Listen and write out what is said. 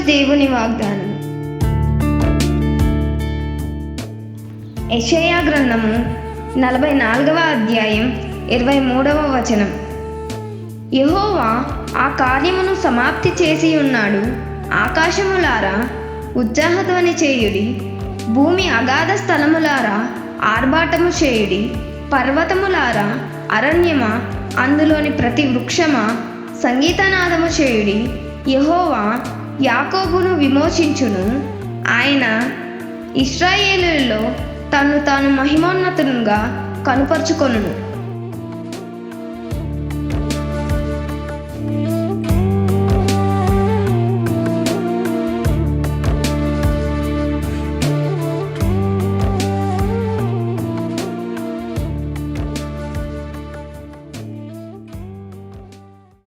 దేవుని వాగ్దానం. యెషయా గ్రంథము 44వ అధ్యాయం 23వ వచనం. యెహోవా ఆ కార్యమును సమాప్తి చేసి ఉన్నాడు. ఆకాశములారా ఉత్సాహధ్వని చేయుడి, భూమి అగాధ స్థలములారా ఆర్భాటము చేయుడి. పర్వతములారా, అరణ్యమా, అందులోని ప్రతి వృక్షమా సంగీతనాదము చేయుడి. యెహోవా యాకోబును విమోచించును, ఆయన ఇశ్రాయేలులో తన్ను తాను మహిమోన్నతునిగా కనుపరుచుకొనును.